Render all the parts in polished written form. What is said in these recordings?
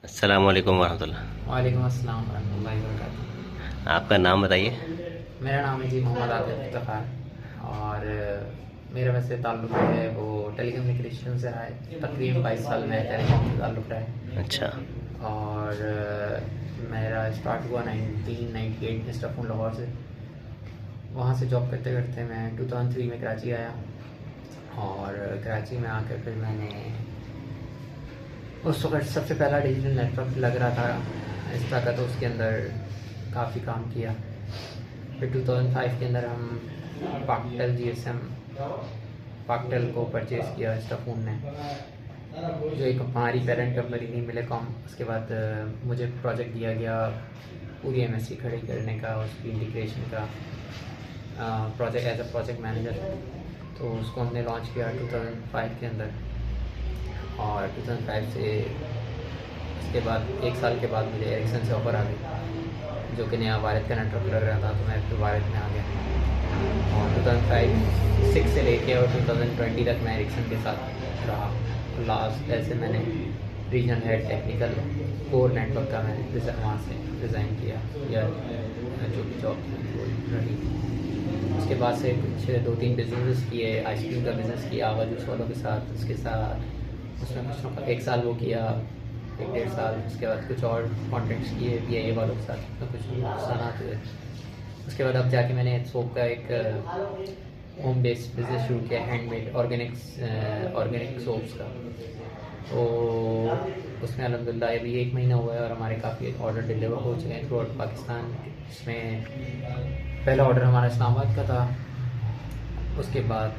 अस्सलामुअलैकुम वरहमतुल्लाह। वालेकुम अस्सलाम वरहमतुल्लाहि वबरकातुहू। आपका नाम बताइए। मेरा नाम है जी मोहम्मद आतिफ इफ्तिखार और मेरा वैसे ताल्लुक़ है वो टेलीकम्युनिकेशन से रहा है। तकरीबन 22 साल में टेलीकॉम से ताल्लुक़ रहा है। अच्छा। और मेरा स्टार्ट हुआ 1998 में स्टफोन लाहौर से। वहाँ से जॉब करते करते मैं 2003 में कराची आया और कराची में आकर फिर मैंने उस वक्त सबसे पहला डिजिटल नेटवर्क लग रहा था इस तरह का, तो उसके अंदर काफ़ी काम किया। फिर 2005 के अंदर हम पाकटेल GSM पाकटेल को परचेज़ किया स्टफोन ने, जो एक हमारी पेरेंट कंपनी थी मिलेकॉम। उसके बाद मुझे प्रोजेक्ट दिया गया पूरी MSC खड़ी करने का, उसकी इंटीग्रेशन का project as a project manager. तो उसको हमने लॉन्च किया 2005 के अंदर। और 2005 से उसके बाद 1 साल के बाद मुझे एरिक्सन से ऑफर आ गई, जो कि नया भारत का नेटवर्क लग रहा था, तो मैं फिर भारत में आ गया। और 2005-6 से लेके और 2020 तक मैं एरिक्सन के साथ रहा। लास्ट ऐसे मैंने regional head technical core network का मैंने वहाँ से डिज़ाइन किया, या जो भी जॉब रही। उसके बाद से कुछ 2-3 बिजनेस किए। आइसक्रीम का बिज़नेस किया आवा जूस वालों के साथ, उसके साथ उसमें कुछ 1 साल वो किया, 1-1.5 साल। उसके बाद कुछ और कॉन्ट्रैक्ट्स किए PIA वालों के साथ, तो कुछ नुकसान हुए। उसके बाद अब जाके मैंने सोप का एक होम बेस्ड बिज़नेस शुरू किया, हैंडमेड ऑर्गेनिक सोप्स का। तो उसमें अल्हम्दुलिल्लाह अभी 1 महीना हुआ है और हमारे काफ़ी ऑर्डर डिलीवर हो चुके हैं थ्रू आउट पाकिस्तान। इसमें पहला ऑर्डर हमारा इस्लामाबाद का था, उसके बाद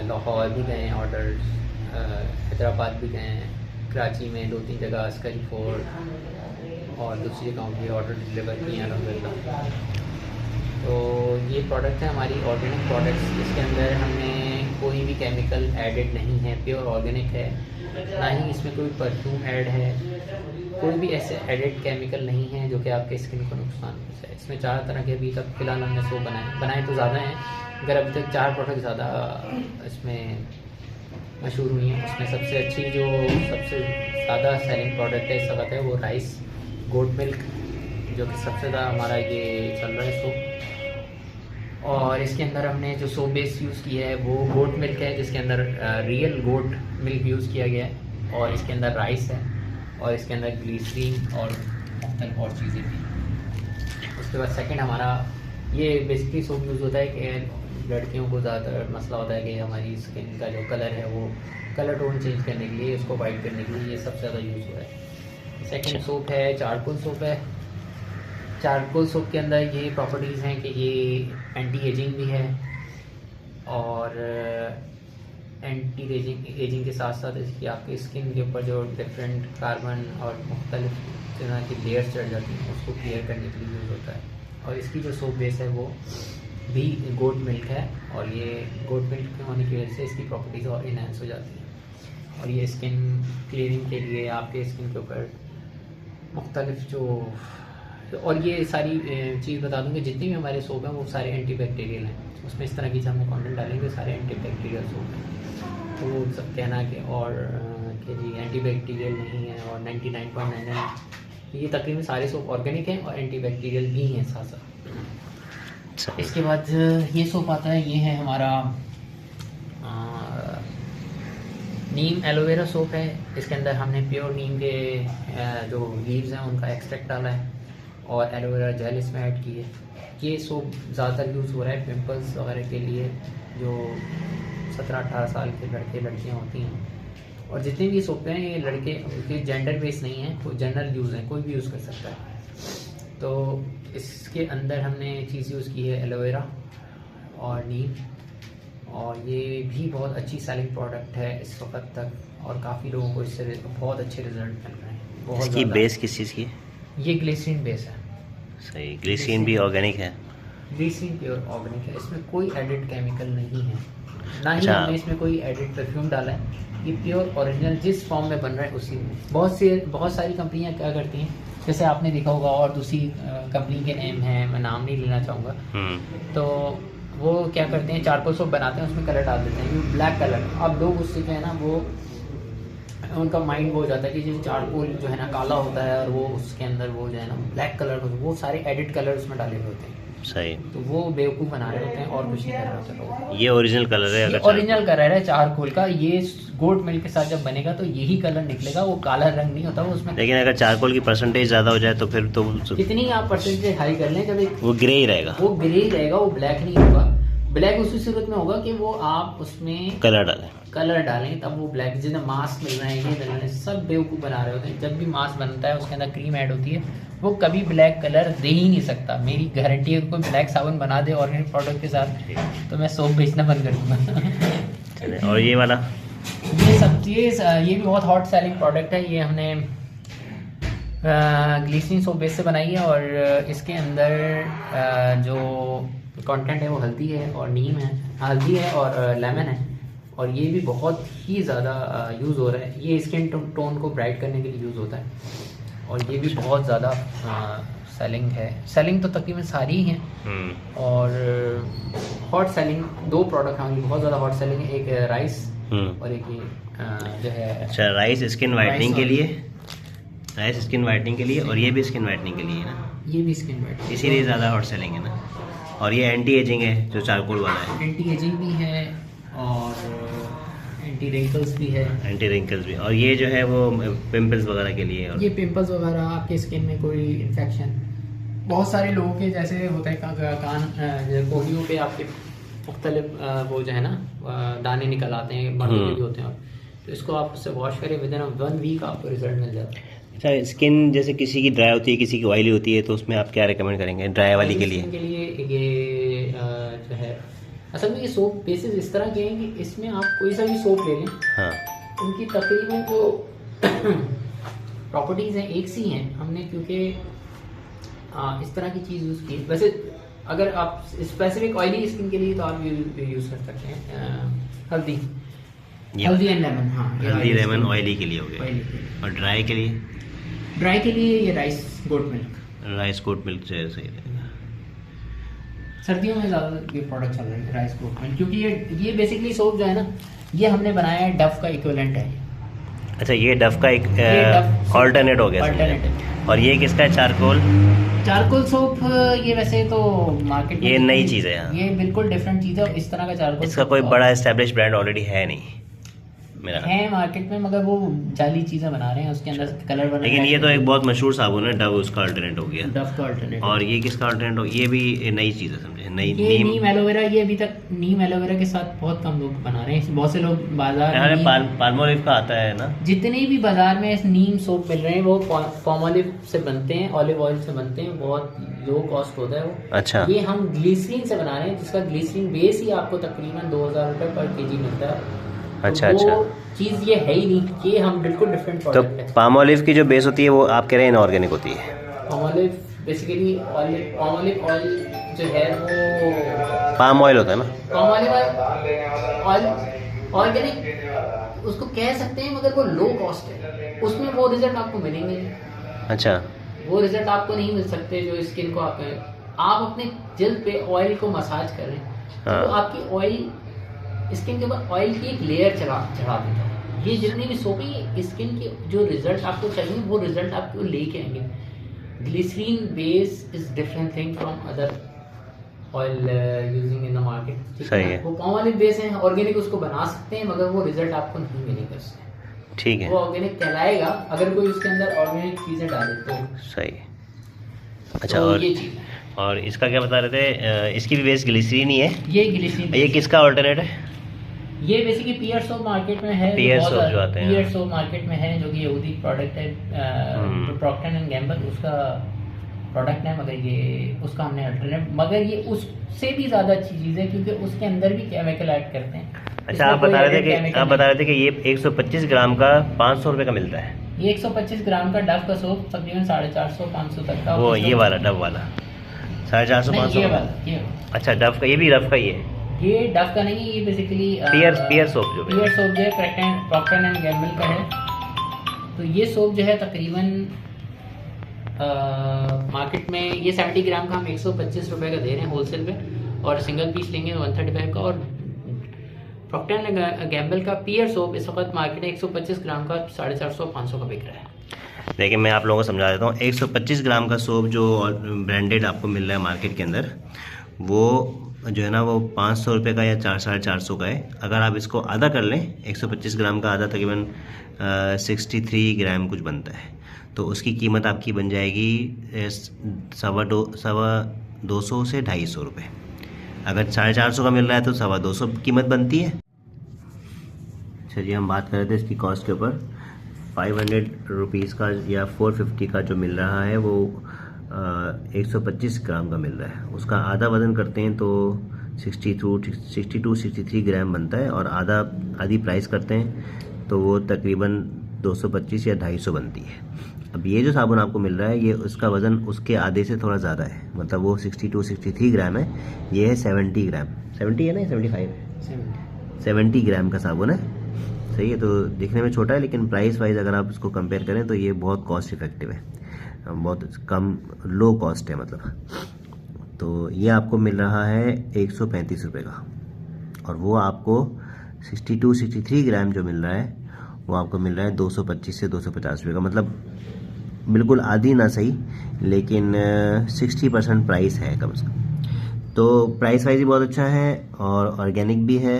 लाहौर भी गए ऑर्डर्स, हैदराबाद भी गए हैं, कराची में 2-3 जगह अस्करी फोर्ट और दूसरी जगहों पे ऑर्डर डिलीवर किए हैं अल्हम्दुलिल्लाह। तो ये प्रोडक्ट है हमारी ऑर्गेनिक प्रोडक्ट्स। इसके अंदर हमें कोई भी केमिकल एडेड नहीं है, प्योर ऑर्गेनिक है। ना ही इसमें कोई परफ्यूम ऐड है, कोई भी ऐसे एडेड केमिकल नहीं है जो कि आपके स्किन को नुकसान पहुँचाए। इसमें 4 तरह के अभी तक फ़िलहाल हमने सोप बनाए तो ज़्यादा हैं, मगर अभी तक 4 प्रोडक्ट ज़्यादा इसमें मशहूर हुई हैं। उसमें सबसे अच्छी जो सबसे ज़्यादा सेलिंग प्रोडक्ट है इस वक्त है वो राइस गोट मिल्क, जो कि सबसे ज़्यादा हमारा ये चल रहा है सोप। और इसके अंदर हमने जो सोप बेस यूज़ किया है वो गोट मिल्क है, जिसके अंदर रियल गोट मिल्क यूज़ किया गया है। और इसके अंदर राइस है और इसके अंदर ग्लीसरीन और मुख्तलिफ और चीज़ें भी। उसके बाद सेकंड हमारा ये बेसिकली सोप यूज़ होता है कि लड़कियों को ज़्यादातर मसला होता है कि हमारी स्किन का जो कलर है वो कलर टोन चेंज करने के लिए, उसको वाइट करने के लिए ये सबसे ज़्यादा यूज़ हो रहा है। सेकंड सोप है चारकोल सोप है। चारकोल सोप के अंदर ये प्रॉपर्टीज़ हैं कि ये एंटी एजिंग भी है और एंटी एजिंग के साथ साथ इसकी आपकी स्किन के ऊपर जो डिफरेंट कार्बन और मुख्तलिफ तरह की लेयर्स चढ़ जाती हैं उसको क्लियर करने के लिए यूज़ होता है। और इसकी जो सोप बेस है वो भी गोट मिल्क है और ये गोट मिल्क के होने की वजह से इसकी प्रॉपर्टीज़ और इनहेंस हो जाती हैं। और ये स्किन क्लीनिंग के लिए आपके स्किन के ऊपर मुख्तलिफ जो और ये सारी चीज़ बता दूँ कि जितनी भी हमारे सोप हैं वो सारे एंटीबैक्टीरियल हैं। उसमें इस तरह की जब हम कंटेंट डालेंगे सारे एंटीबैक्टीरियल सोप हैं। तो वो सब कहना कि और कि जी एंटीबैक्टीरियल नहीं है और 99.99 ये तकरीबन सारे सोप ऑर्गेनिक हैं और एंटीबैक्टीरियल भी हैं साथ साथ। इसके बाद ये सोप आता है, ये है हमारा नीम एलोवेरा सोप है। इसके अंदर हमने प्योर नीम के जो लीव्स हैं उनका एक्सट्रैक्ट डाला है और एलोवेरा जेल इसमें ऐड की है। ये सोप ज़्यादातर यूज़ हो रहा है पिंपल्स वगैरह के लिए, जो 17-18 साल के लड़के लड़कियाँ होती हैं। और जितने भी सोप हैं ये लड़के के जेंडर बेस नहीं है, कोई जनरल यूज़ है, कोई भी यूज़ कर सकता है। तो इसके अंदर हमने चीज़ यूज़ की है एलोवेरा और नीम, और ये भी बहुत अच्छी सेलिंग प्रोडक्ट है इस वक्त तक और काफ़ी लोगों को इससे बहुत अच्छे रिजल्ट मिल रहे हैं। बहुत इसकी बेस किस चीज़ की है? ये ग्लिसरीन बेस है। सही, ग्लिसरीन भी ऑर्गेनिक है? ग्लिसरीन प्योर ऑर्गेनिक है, इसमें कोई एडिड केमिकल नहीं है, ना ही अच्छा। हमने इसमें कोई एडिड परफ्यूम डाला है। ये प्योर ओरिजिनल जिस फॉर्म में बन रहा है उसी में। बहुत सारी कंपनियां क्या करती हैं, जैसे आपने देखा होगा और दूसरी कंपनी के नेम हैं, मैं नाम नहीं लेना चाहूँगा, तो वो क्या करते हैं चारकोल सोप बनाते हैं उसमें कलर डाल देते हैं, ये ब्लैक कलर। अब लोग उससे जो है ना वो उनका माइंड वो हो जाता है कि जो चारकोल जो है ना काला होता है और वो उसके अंदर वो जो है ना ब्लैक कलर को वो सारे एडिट कलर उसमें डाले हुए होते हैं, सही। तो वो बेवकूफ़ बना रहे होते हैं और कुछ नहीं कर रहे होते लोग। ये ओरिजिनल कलर है, अगर ओरिजिनल कलर है चारकोल का, ये गोट मिल्क के साथ जब बनेगा तो यही कलर निकलेगा, वो काला रंग नहीं होता वो उसमें। लेकिन अगर चारकोल की परसेंटेज ज़्यादा हो जाए तो फिर तो कितनी आप परसेंटेज हाई कर लें, जब एक वो ग्रे ही रहेगा, वो ग्रे ही रहेगा, वो ब्लैक नहीं होगा। ब्लैक उसी सूरत में होगा कि वो आप उसमें कलर डालें तब वो ब्लैक। जिन्हें मास्क मिल रहे हैं, ये मिल रहे हैं, सब बेवकूफ़ बना रहे होते हैं। जब भी मास्क बनता है उसके अंदर क्रीम ऐड होती है, वो कभी ब्लैक कलर दे ही नहीं सकता। मेरी गारंटी है, कोई ब्लैक साबुन बना दे ऑर्गेनिक प्रोडक्ट के साथ तो मैं सोप बेचना बंद कर दूँगा। और ये वाला ये सब चीज़ ये भी बहुत हॉट सेलिंग प्रोडक्ट है। ये हमने ग्लिसरीन सोप बेस से बनाई है और इसके अंदर जो कंटेंट है वो हल्दी है और नीम है, हल्दी है और लेमन है, और ये भी बहुत ही ज़्यादा यूज़ हो रहा है। ये स्किन टोन को ब्राइट करने के लिए यूज़ होता है और ये भी बहुत ज़्यादा सेलिंग है। सेलिंग तो तकरीबन सारी ही हैं और हॉट सेलिंग दो प्रोडक्ट हमारी बहुत ज़्यादा हॉट सेलिंग है, एक राइस और एक ये जो है। अच्छा, राइस स्किन वाइटनिंग के लिए, राइस स्किन वाइटनिंग के लिए, और ये भी स्किन वाइटनिंग के लिए है ना, ये भी स्किन वाइटनिंग, इसीलिए ज़्यादा हॉट सेलिंग है ना। और ये एंटी एजिंग है जो चारकोल वाला है, एंटी एजिंग भी है और एंटी रिंकल्स भी है, एंटी रिंकल्स भी। और ये जो है वो पिंपल्स वगैरह के लिए, और ये पिंपल्स वगैरह आपके स्किन में कोई इन्फेक्शन, बहुत सारे लोगों के जैसे होता है कान कोहनियों पे आपके मुख्तलिफ वो जो है ना दाने निकल आते हैं, मर्दों के भी होते हैं, तो इसको आप उससे वॉश करें, विद इन 1 वीक आपको रिजल्ट मिल जाता है। अच्छा, स्किन जैसे किसी की ड्राई होती है, किसी की ऑयली होती है, तो उसमें आप क्या रिकमेंड करेंगे ड्राई वाली के लिए? ये जो है असल में ये सोप बेसिस इस तरह के हैं कि इसमें आप कोई सा भी सोप ले लें, हाँ, उनकी तकरीबन जो प्रॉपर्टीज़ हैं एक सी हैं। हमने क्योंकि इस तरह की चीज़ यूज़ की। वैसे अगर आप स्पेसिफिक ऑयली स्किन के लिए तो आप यूज़ कर सकते हैं हल्दी एंड लेमन। हाँ, हल्दी लेमन ऑयली के लिए हो गया। और ड्राई के लिए? ड्राई के लिए ये rice goat milk, rice goat milk जो है सही रहेगा। सर्दियों में ज़्यादा ये प्रोडक्ट चल रहे हैं राइस गोट मिल्क, क्योंकि ये बेसिकली सोप जो है ना, ये हमने बनाया है डव का इक्विवेलेंट है। अच्छा, ये डव का एक ऑल्टरनेट हो गया। ऑल्टरनेट। और ये किसका है? Charcoal soap. ये वैसे तो मार्केट में ये नई चीज़ है, ये बिल्कुल डिफरेंट चीज़ है। इस तरह का चारकोल इसका कोई बड़ा एस्टेब्लिश ब्रांड ऑलरेडी है नहीं मेरा है मार्केट में, मगर वो जाली चीज़ें बना रहे हैं, उसके अंदर कलर बना। लेकिन ये तो एक बहुत मशहूर साबुन है, डव उसका अल्टरनेट हो गया। डव का अल्टरनेट। और ये किसका अल्टरनेट हो? ये भी नई चीज़ है, समझे? नई नीम एलोवेरा। ये अभी तक नीम एलोवेरा के साथ बहुत कम लोग बना रहे हैं। बहुत से लोग बाजार में पाल्मोलिव का आता है ना, जितने भी बाजार में नीम सोप मिल रहे हैं वो पाल्मोलिव से बनते हैं, ऑलिव ऑयल से बनते हैं, बहुत लो कॉस्ट होता है वो। अच्छा, ये हम ग्लिसरीन से बना रहे हैं, जिसका ग्लिसरीन बेस ही आपको तकरीबन 2000 रुपये पर केजी मिलता है। अच्छा तो अच्छा, चीज़ ये है ही नहीं, ये हम बिल्कुल डिफरेंट तो प्रोडक्ट है। पाल्मोलिव की जो बेस होती है वो आप कह रहे हैं इनऑर्गेनिक होती है? पाल्मोलिव बेसिकली पाल्मोलिव ऑयल जो है वो पाम ऑयल होता है ना, पाल्मोलिव ऑयल ऑर्गेनिक उसको कह सकते हैं, मगर वो लो कॉस्ट है, उसमें वो रिजल्ट आपको मिलेंगे नहीं। अच्छा, वो रिजल्ट आपको नहीं मिल सकते जो स्किन को आप अपने जल्द पे ऑयल को मसाज करें, हाँ, तो आपकी ऑयल स्किन के ऊपर ऑयल की एक लेयर चढ़ा देता है। ये जितनी भी सोप है, स्किन की जो रिजल्ट आपको चाहिए वो रिजल्ट आपको लेके आएंगे। Glycerin base is different thing from other oil using in the market. सही है। वो पाल्मोलिव बेस है, ऑर्गेनिक उसको बना सकते हैं, मगर वो रिजल्ट आपको नहीं मिलेगा उससे। ठीक है, वो ऑर्गेनिक कहलाएगा अगर कोई उसके अंदर ऑर्गेनिक चीज़ें डाले तो सही। अच्छा, तो और ये चीज़ है। और इसका क्या बता रहे थे? इसकी भी बेस ग्लिसरीन ही है? ये ग्लिसरीन। ये किसका ऑल्टरनेट है? ये बेसिकली पियर सोप मार्केट में है, पियर सोप जो आते हैं, पियर सोप मार्केट में है, जो कि यहूदी प्रोडक्ट है, प्रॉक्टर एंड गैम्बल उसका प्रोडक्ट है, मगर ये उसका हमने अल्टरनेट, मगर ये उससे भी ज़्यादा अच्छी चीज़ है क्योंकि उसके अंदर भी केमिकल ऐड करते हैं। अच्छा, आप बता रहे थे कि ये 125 ग्राम का 500 रुपये का मिलता है। ये 125 ग्राम का डव का सोप तकरीबन 450-500 तक का। वो ये वाला डव वाला 450-500। अच्छा, डव का, ये भी डव का ही है? ये डव का नहीं है, ये बेसिकली पियर सोप जो है प्रॉक्टर एंड गैम्बल का है। तो ये सोप जो है तकरीबन मार्केट में ये 70 ग्राम का हम 125 रुपये का दे रहे हैं होलसेल पे, और सिंगल पीस लेंगे 135 का, और प्रॉक्टर एंड गैम्बल का पियर सोप इस वक्त मार्केट में 125 ग्राम का 450-500 का बिक रहा है। देखिए मैं आप लोगों को समझा देता हूँ। 125 ग्राम का सोप जो ब्रांडेड आपको मिल रहा है मार्केट के अंदर, वो जो है ना वो 500 रुपये का या 400-450 का है। अगर आप इसको आधा कर लें, 125 ग्राम का आधा तकरीबन 63 ग्राम कुछ बनता है, तो उसकी कीमत आपकी बन जाएगी 250 से 250 रुपये। अगर 450 का मिल रहा है तो 250 कीमत बनती है। चलिए हम बात कर रहे थे इसकी कॉस्ट के ऊपर। 500 रुपीज़ का या 450 का जो मिल रहा है वो 125 ग्राम का मिल रहा है। उसका आधा वज़न करते हैं तो 62-63 ग्राम बनता है, और आधी प्राइस करते हैं तो वो तकरीबन 225 या 250 बनती है। अब ये जो साबुन आपको मिल रहा है, ये उसका वज़न उसके आधे से थोड़ा ज़्यादा है, मतलब वो 62-63 ग्राम है, ये है 70 ग्राम। 70 है ना, 75 है, 70 ग्राम का साबुन है। सही है, तो दिखने में छोटा है लेकिन प्राइस वाइज अगर आप इसको कंपेयर करें तो ये बहुत कॉस्ट इफेक्टिव है, बहुत कम लो कॉस्ट है मतलब। तो ये आपको मिल रहा है 135 रुपये का, और वो आपको 62-63 ग्राम जो मिल रहा है वो आपको मिल रहा है 225 से 250 रुपये का, मतलब बिल्कुल आधी ना सही लेकिन 60% प्राइस है कम से कम। तो प्राइस वाइज भी बहुत अच्छा है और ऑर्गेनिक भी है,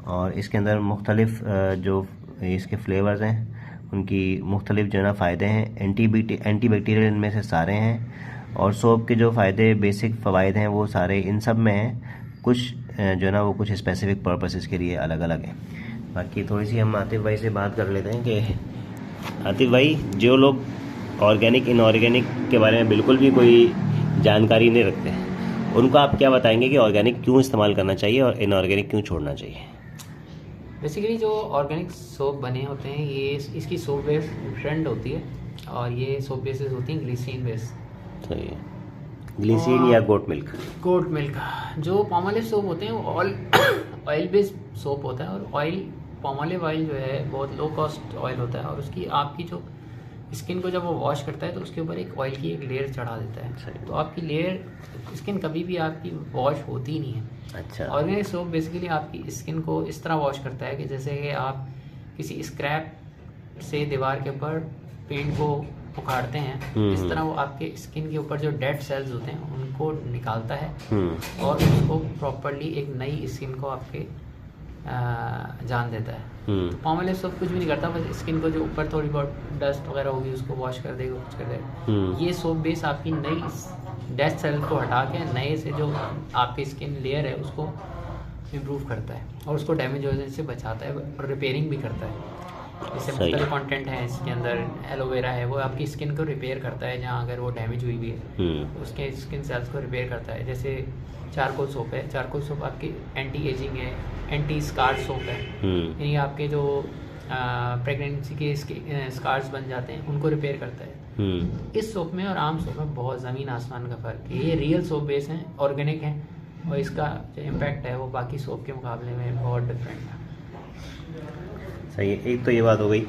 और इसके अंदर मुख्तलिफ जो इसके फ्लेवर्स हैं उनकी मुख्तलिफ जो है ना फ़ायदे हैं। एंटी बैक्टीरियल इनमें से सारे हैं, और सोप के जो फ़ायदे बेसिक फ़वाइद हैं वो सारे इन सब में हैं। कुछ जो है ना वो कुछ स्पेसिफिक पर्पसेस के लिए अलग अलग हैं। बाकी थोड़ी सी हम आतिफ भाई से बात कर लेते हैं कि आतिफ भाई, जो लोग ऑर्गेनिक इनऑर्गेनिक के बारे में बिल्कुल भी कोई जानकारी नहीं रखते हैं, उनको आप क्या बताएंगे कि ऑर्गेनिक क्यों इस्तेमाल करना चाहिए और इनऑर्गेनिक क्यों छोड़ना चाहिए? बेसिकली जो ऑर्गेनिक सोप बने होते हैं, ये इसकी सोप बेस डिफरेंट होती है, और ये सोप बेसेस होती हैं ग्लिसरीन बेस। सही है, ग्लिसरीन या गोट मिल्क। जो पामोलिव सोप होते हैं वो ऑयल बेस्ड सोप होता है, और पामोलिव ऑयल जो है बहुत लो कॉस्ट ऑयल होता है, और उसकी आपकी जो स्किन को जब वो वॉश करता है तो उसके ऊपर एक ऑयल की एक लेयर चढ़ा देता है, तो आपकी लेयर स्किन कभी भी आपकी वॉश होती ही नहीं है। अच्छा। ऑर्गेनिक सोप बेसिकली आपकी स्किन को इस तरह वॉश करता है कि जैसे कि आप किसी स्क्रैप से दीवार के ऊपर पेंट को उखाड़ते हैं, इस तरह वो आपके स्किन के ऊपर जो डेड सेल्स होते हैं उनको निकालता है, और उसको प्रॉपरली एक नई स्किन को आपके जान देता है। तो पामोलिव सोप कुछ भी नहीं करता, बस स्किन को जो ऊपर थोड़ी बहुत डस्ट वगैरह होगी उसको वॉश कर देगा, कुछ कर देगा। ये सोप बेस आपकी नई डेड सेल को हटा के नए से जो आपकी स्किन लेयर है उसको इम्प्रूव करता है, और उसको डैमेज होने से बचाता है, और रिपेयरिंग भी करता है। जैसे मुख्तलिफ कंटेंट है इसके अंदर, एलोवेरा है वो आपकी स्किन को रिपेयर करता है, जहाँ अगर वो डैमेज हुई भी है उसके स्किन सेल्स को रिपेयर करता है। जैसे चारकोल सोप है, चारकोल सोप आपकी एंटी एजिंग है, एंटी स्कार सोप है, यानी आपके जो प्रेगनेंसी के स्कार्स बन जाते हैं उनको रिपेयर करता है। इस सोप में और आम सोप में बहुत ज़मीन आसमान का फ़र्क है। ये रियल सोप बेस हैं, ऑर्गेनिक हैं, और इसका जो इम्पैक्ट है वो बाकी सोप के मुकाबले में बहुत डिफरेंट है। सही है, एक तो ये बात हो गई।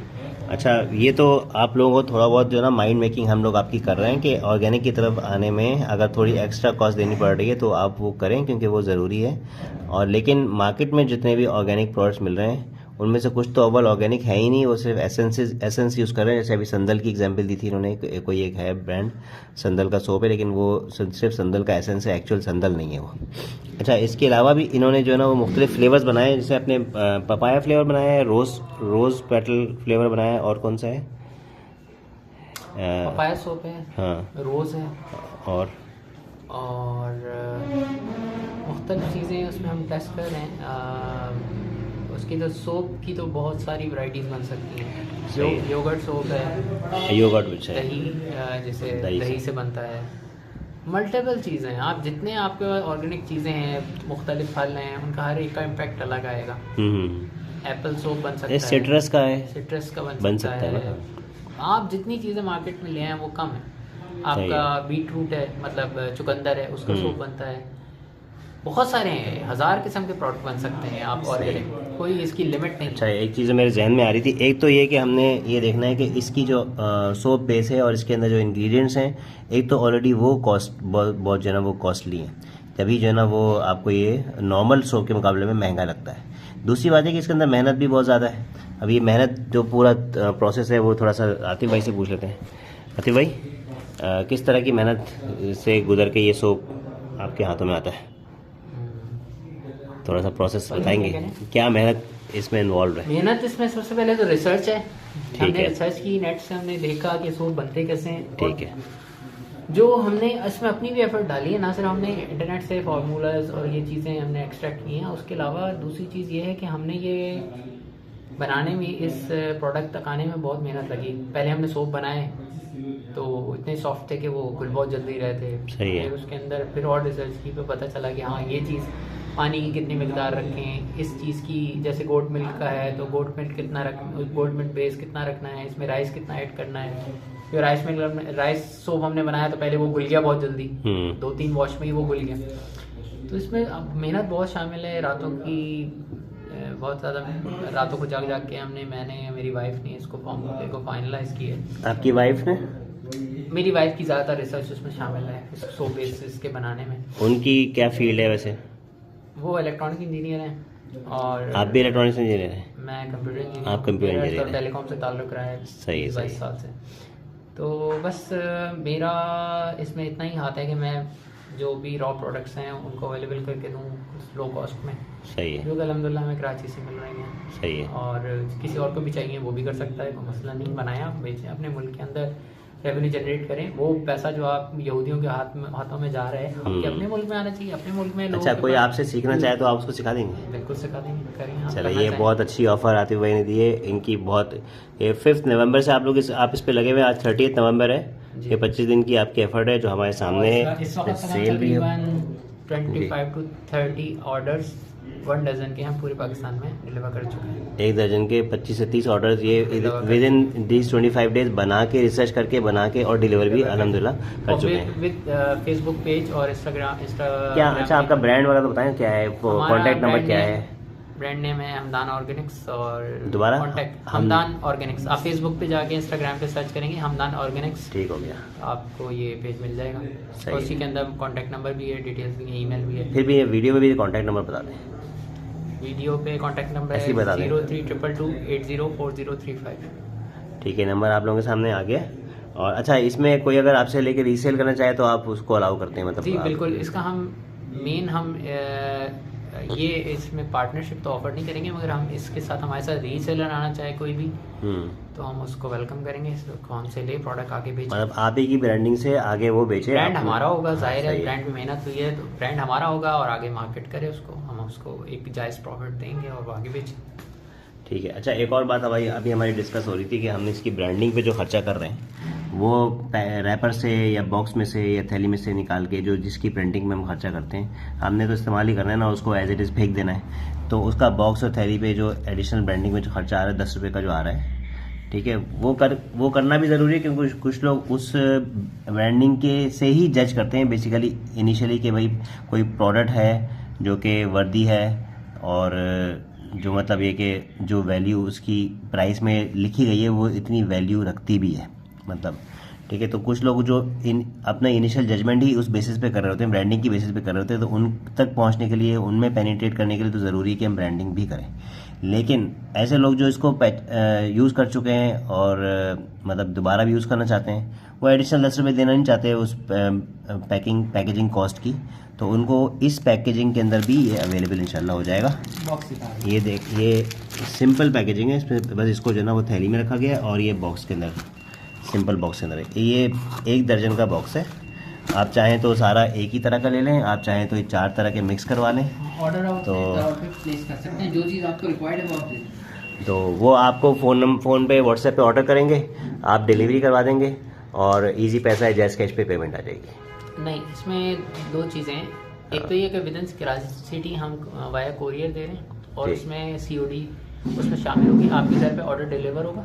अच्छा, ये तो आप लोगों को थोड़ा बहुत जो है ना माइंड मेकिंग हम लोग आपकी कर रहे हैं कि ऑर्गेनिक की तरफ आने में अगर थोड़ी एक्स्ट्रा कॉस्ट देनी पड़ रही है तो आप वो करें, क्योंकि वो ज़रूरी है। और लेकिन मार्केट में जितने भी ऑर्गेनिक प्रोडक्ट्स मिल रहे हैं उनमें से कुछ तो अव्वल ऑर्गेनिक है ही नहीं, वो सिर्फ एसेंस यूज़ कर रहे हैं। जैसे अभी संदल की एग्जांपल दी थी इन्होंने, कोई एक है ब्रांड संदल का सोप है, लेकिन वो सिर्फ संदल का एसेंस है, एक्चुअल संदल नहीं है वो। अच्छा, इसके अलावा भी इन्होंने जो है ना वो मुख्तलिफ फ्लेवर्स बनाए, जैसे अपने पपाया फ्लेवर बनाया है, रोज़ पेटल फ्लेवर बनाया है, और कौन सा है? पपाया सोप है, हाँ, रोज़ है, और मुख्तलिफ चीज़ें उसमें हम टेस्ट कर रहे हैं। उसकी तो सोप की तो बहुत सारी वैरायटीज़ बन सकती हैं। योगर्ट सोप है, योगर्ट विच है, दही जैसे दही से बनता है, मल्टीपल चीज़ें हैं। आप जितने आपके ऑर्गेनिक चीज़ें हैं, मुख्तलिफ फल हैं, उनका हर एक का इम्पैक्ट अलग आएगा। एप्पल सोप बन सकता है, सिट्रस का बन सकता है। आप जितनी चीज़ें मार्केट में ले आए वो कम है। आपका बीट रूट है, मतलब चुकंदर है, उसका सोप बनता है। बहुत सारे हैं, 1000 किस्म के प्रोडक्ट बन सकते हैं आप, और कोई इसकी लिमिट नहीं। अच्छा, एक चीज़ मेरे जहन में आ रही थी, एक तो ये कि हमने ये देखना है कि इसकी जो सोप बेस है और इसके अंदर जो इंग्रेडिएंट्स हैं, एक तो ऑलरेडी वो कॉस्ट बहुत जो है ना वो कॉस्टली है, तभी जो है ना वो आपको ये नॉर्मल सोप के मुकाबले में महंगा लगता है। दूसरी बात है कि इसके अंदर मेहनत भी बहुत ज़्यादा है। अब ये मेहनत जो पूरा प्रोसेस है वो थोड़ा सा आतिफ भाई से पूछ लेते हैं। आतिफ भाई, किस तरह की मेहनत से गुजर के ये सोप आपके हाथों में आता है? थोड़ा सा प्रोसेस बताएंगे, क्या मेहनत इसमें इन्वॉल्व है? मेहनत इसमें सबसे पहले तो रिसर्च है। हमने है। रिसर्च की, नेट से हमने देखा कि सोप बनते कैसे हैं। ठीक है। जो हमने इसमें अपनी भी एफर्ट डाली है, ना सिर्फ हमने इंटरनेट से फार्मूलाज और ये चीज़ें हमने एक्सट्रैक्ट की हैं, उसके अलावा दूसरी चीज़ ये है कि हमने ये बनाने में, इस प्रोडक्ट तक आने में बहुत मेहनत लगी। पहले हमने सोप बनाए तो इतने सॉफ्ट थे कि वो घुल बहुत जल्दी रहे थे। सही है। फिर उसके अंदर फिर और रिसर्च की, पे पता चला कि हाँ ये चीज़ पानी की कितनी मिकदार रखें, इस चीज़ की जैसे गोट मिल्क का है तो गोट मिल्क कितना गोट मिल्क बेस कितना रखना है, इसमें राइस कितना ऐड करना है। जो राइस सोप हमने बनाया तो पहले वो घुल गया बहुत जल्दी, 2-3 वॉश में ही वो घुल गया। तो इसमें अब मेहनत बहुत शामिल है, रातों की बहुत ज़्यादा रातों को जाग जाग के मैंने मेरी वाइफ ने इसको फॉर्मूले को फाइनलाइज किया है। आपकी वाइफ ने? मेरी वाइफ की ज़्यादातर रिसर्च उसमें शामिल है, इस सोप बेस के बनाने में। उनकी क्या फील्ड है वैसे? वो इलेक्ट्रॉनिक इंजीनियर हैं। और आप भी इलेक्ट्रॉनिक्स इंजीनियर हैं? मैं कंप्यूटर इंजीनियर। आप कंप्यूटर इंजीनियर हैं। टेलीकॉम से ताल्लुक़ रहा है सही है, 22 साल से। तो बस मेरा इसमें इतना ही हाथ है कि मैं जो भी रॉ प्रोडक्ट्स हैं उनको अवेलेबल करके दूँ लो कॉस्ट में। सही है। जो कि अल्हम्दुलिल्लाह हमें कराची से मिल रही हैं। सही है। और किसी और को भी चाहिए वो भी कर सकता है, कोई मसला नहीं। बनाया बेचें, अपने मुल्क के अंदर रेवेन्यू जनरेट करें। वो पैसा जो आप यहूदियों के हाथों में जा रहा है, आपके अपने मुल्क में आना चाहिए। अपने मुल्क में अच्छा, कोई आपसे सीखना चाहे तो आप उसको सिखा देंगे? बिल्कुल सिखा देंगे, करें। चलो, ये बहुत अच्छी ऑफर आतिफ भाई ने दी है इनकी। बहुत ये 5 नवंबर से आप इस पे लगे हुए। आज 30 नवंबर है। ये 25 दिन की आपकी एफर्ट है जो हमारे सामने है। इस वक्त सेल भी है। 25 to 30 ऑर्डर्स 1 डजन के हम पूरे पाकिस्तान में डिलीवर कर चुके हैं। 1 दर्जन के 25 से 30 ऑर्डर्स ये विद इन दीज 25 डेज बना के, रिसर्च करके बना के और डिलीवर भी अल्हम्दुलिल्लाह कर चुके हैं। विद फेसबुक पेज और इंस्टाग्राम क्या? अच्छा, आपका ब्रांड वगैरह तो बताएं क्या है, कॉन्टैक्ट नंबर क्या है? ब्रांड नेम है हमदान ऑर्गेनिक्स। और दोबारा कॉन्टैक्ट हमदान ऑर्गेनिक्स। आप फेसबुक पे जाके इंस्टाग्राम पे सर्च करेंगे हमदान ऑर्गेनिक्स, ठीक हो गया, आपको ये पेज मिल जाएगा। सही और उसी के अंदर कॉन्टैक्ट नंबर भी है, डिटेल्स भी है, ईमेल भी है। फिर भी ये वीडियो में भी कॉन्टैक्ट नंबर बता दें। वीडियो पे कॉन्टैक्ट नंबर ऐसे ही बता है दें। 0322804035। ठीक है, नंबर आप लोगों के सामने आ गया। और अच्छा, इसमें कोई अगर आपसे लेके रीसेल करना चाहे तो आप उसको अलाउ करते हैं? मतलब जी बिल्कुल। इसका हम ये इसमें पार्टनरशिप तो ऑफर नहीं करेंगे, मगर हम इसके साथ हमारे साथ रीसेलर आना चाहे कोई भी तो हम उसको वेलकम करेंगे। इसको हमसे ले प्रोडक्ट आगे बेचें। मतलब आप ही की ब्रांडिंग से आगे वो बेचे। ब्रांड हमारा होगा, जाहिर है ब्रांड में मेहनत हुई है तो ब्रांड हमारा होगा और आगे मार्केट करे उसको, हम उसको एक जायज़ प्रॉफिट देंगे और वो आगे बेचें। ठीक है। अच्छा, एक और बात अभी हमारी डिस्कस हो रही थी कि हमने इसकी ब्रांडिंग पे जो खर्चा कर रहे हैं वो रैपर से या बॉक्स में से या थैली में से निकाल के जो जिसकी प्रिंटिंग में हम खर्चा करते हैं, हमने तो इस्तेमाल ही करना है ना, उसको एज इट इज़ फेंक देना है। तो उसका बॉक्स और थैली पे जो एडिशनल ब्रांडिंग में जो खर्चा आ रहा है 10 रुपये का जो आ रहा है, ठीक है, वो करना भी ज़रूरी है। क्योंकि कुछ लोग उस ब्रांडिंग के से ही जज करते हैं बेसिकली इनिशियली कि भाई कोई प्रोडक्ट है जो कि वर्दी है और जो मतलब ये कि जो वैल्यू उसकी प्राइस में लिखी गई है वो इतनी वैल्यू रखती भी है, मतलब ठीक है। तो कुछ लोग जो अपना इनिशियल जजमेंट ही उस बेसिस पे कर रहे होते हैं, ब्रांडिंग की बेसिस पे कर रहे होते हैं, तो उन तक पहुंचने के लिए, उनमें पेनिट्रेट करने के लिए तो ज़रूरी है कि हम ब्रांडिंग भी करें। लेकिन ऐसे लोग जो इसको यूज़ कर चुके हैं और मतलब दोबारा भी यूज़ करना चाहते हैं, वो एडिशनल 10 रुपये देना नहीं चाहते उस पैकेजिंग कॉस्ट की, तो उनको इस पैकेजिंग के अंदर भी ये अवेलेबल इंशाल्लाह हो जाएगा। ये देख, ये सिंपल पैकेजिंग है, इसमें बस इसको जो है ना वो थैली में रखा गया है और ये बॉक्स के अंदर, सिंपल बॉक्स के अंदर है। ये 1 दर्जन का बॉक्स है। आप चाहें तो सारा एक ही तरह का ले लें, आप चाहें तो ये 4 तरह के मिक्स करवा लें। ऑर्डर तो प्लेस कर सकते हैं, जो चीज़ आपको रिक्वायर्ड है वो आप दे दें। तो वो आपको फ़ोन पे व्हाट्सएप पे ऑर्डर करेंगे, आप डिलीवरी करवा देंगे और इजी पैसा है, जैस कैश पे पेमेंट आ जाएगी। नहीं, इसमें 2 चीज़ें हैं। एक तो ये कि विद इन कराची सिटी हम वाया कोरियर दे रहे हैं और उसमें COD उसमें शामिल होगी। आपके घर पे ऑर्डर डिलीवर होगा,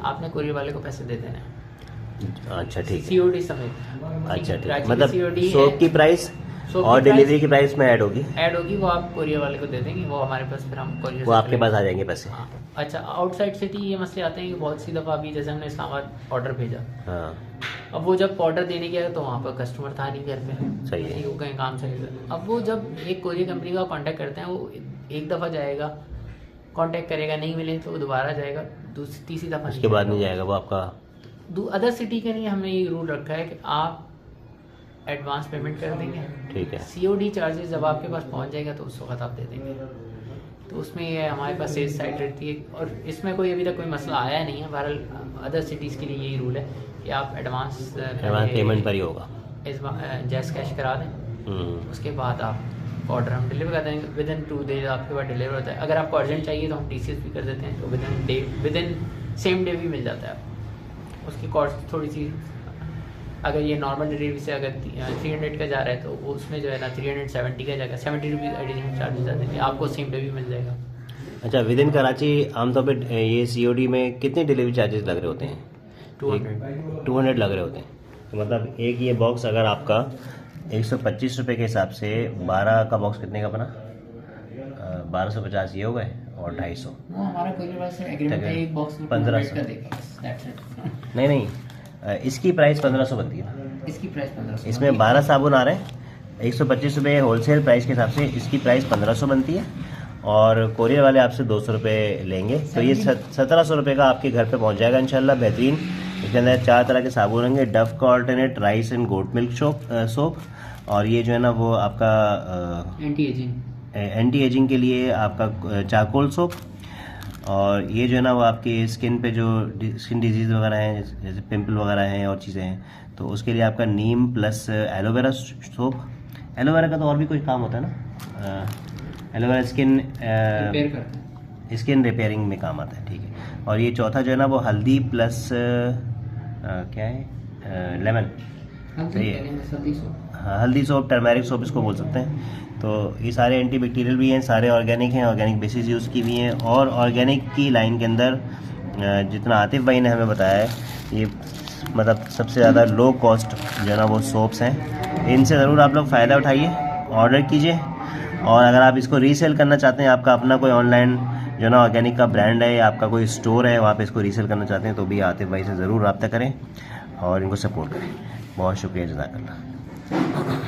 आपने कोरियर वाले को पैसे दे देने हैं। अच्छा, ठीक है। COD समेत। अच्छा, ठीक है। कराची मतलब COD सोप की प्राइस और डिलीवरी की प्राइस में ऐड होगी, वो आप कोरियर वाले को दे देंगे, वो हमारे पास, फिर हम कोरियर वो आपके पास आ जाएंगे पैसे। हाँ। अच्छा, आउटसाइड सिटी ये मसले आते हैं कि बहुत सी दफ़ा अभी जैसे हमने इस्लामाबाद ऑर्डर भेजा, हाँ, अब वो जब ऑर्डर देने गया तो वहाँ पर कस्टमर था नहीं घर पे, सही है, वो कहीं काम से नहीं। अब वो जब एक कोरियर कंपनी का कांटेक्ट करते हैं, वो एक दफ़ा जाएगा, कांटेक्ट करेगा, नहीं मिले तो वो दोबारा जाएगा, तीसरी दफ़ा उसके बाद नहीं जाएगा वो आपका। अदर सिटी के लिए हमने ये रूल रखा है कि आप एडवांस पेमेंट कर देंगे, ठीक है। COD चार्जेस जब आपके पास पहुंच जाएगा तो उस वक्त आप दे देंगे। तो उसमें ये है, हमारे पास सेल्स साइट रहती है और इसमें कोई अभी तक कोई मसला आया नहीं है। बहरहाल अदर सिटीज़ के लिए यही रूल है कि आप एडवांस पेमेंट पर ही होगा, जैस कैश करा दें, उसके बाद आप ऑर्डर हम डिलीवर कर देंगे। विद इन 2 डेज आपके पास डिलीवर होता है। अगर आपको अर्जेंट चाहिए तो हम TCS भी कर देते हैं, तो विद इन सेम डे भी मिल जाता है आपको। उसकी कॉस्ट थोड़ी सी, अगर ये नॉर्मल डिलीवरी से अगर 300 का जा रहा है तो वो उसमें जो है ना 370 का जाएगा, 70 रुपीज़ एडिशनल चार्जेस आते हैं, आपको सेम डे भी मिल जाएगा। अच्छा, विद इन कराची आमतौर पे ये COD में कितने डिलीवरी चार्जेस लग रहे होते हैं? 200 लग रहे होते हैं। तो मतलब एक ये बॉक्स अगर आपका 125 रुपये के हिसाब से 12 का बॉक्स कितने का बना? 1250 ये हो गए और 250। वो हमारा कोरियर से एग्रीमेंट है, एक बॉक्स 1500। नहीं, इसकी प्राइस 1500 बनती है ना। इसकी प्राइस 1500, इसमें 12 साबुन आ रहे हैं, 125 रुपये होलसेल प्राइस के हिसाब से इसकी प्राइस 1500 बनती है और कोरियर वाले आपसे 200 रुपये लेंगे, तो ये 1700 रुपये का आपके घर पे पहुंच जाएगा इंशाल्लाह। बेहतरीन। इसके अंदर 4 तरह के साबुन होंगे, डव का alternate, rice and goat milk soap, और ये जो है ना वो आपका एंटी एजिंग के लिए आपका चारकोल सोप, और ये जो है ना वो आपकी स्किन पे जो स्किन डिजीज़ वगैरह हैं, जैसे पिंपल वगैरह हैं और चीज़ें हैं, तो उसके लिए आपका नीम प्लस एलोवेरा सोप। एलोवेरा का तो और भी कोई काम होता है ना, एलोवेरा स्किन रिपेयरिंग में काम आता है, ठीक है। और ये चौथा जो है ना वो हल्दी प्लस क्या है, लेमन, हाँ हल्दी सोप, टर्मेरिक सोप इसको बोल सकते हैं। तो ये सारे एंटी बैक्टीरियल भी हैं, सारे ऑर्गेनिक हैं, ऑर्गेनिक बेसिस यूज़ की हुई हैं, और ऑर्गेनिक की लाइन के अंदर जितना आतिफ भाई ने हमें बताया है, ये मतलब सबसे ज़्यादा लो कॉस्ट जो है ना वो सोप्स हैं। इनसे ज़रूर आप लोग फ़ायदा उठाइए, ऑर्डर कीजिए, और अगर आप इसको रीसेल करना चाहते हैं, आपका अपना कोई ऑनलाइन जो ना ऑर्गेनिक का ब्रांड है या आपका कोई स्टोर है, वहाँ पे इसको रीसेल करना चाहते हैं, तो भी आतिफ भाई से ज़रूर रब्ता करें और इनको सपोर्ट करें। बहुत शुक्रिया, जज़ाकल्लाह।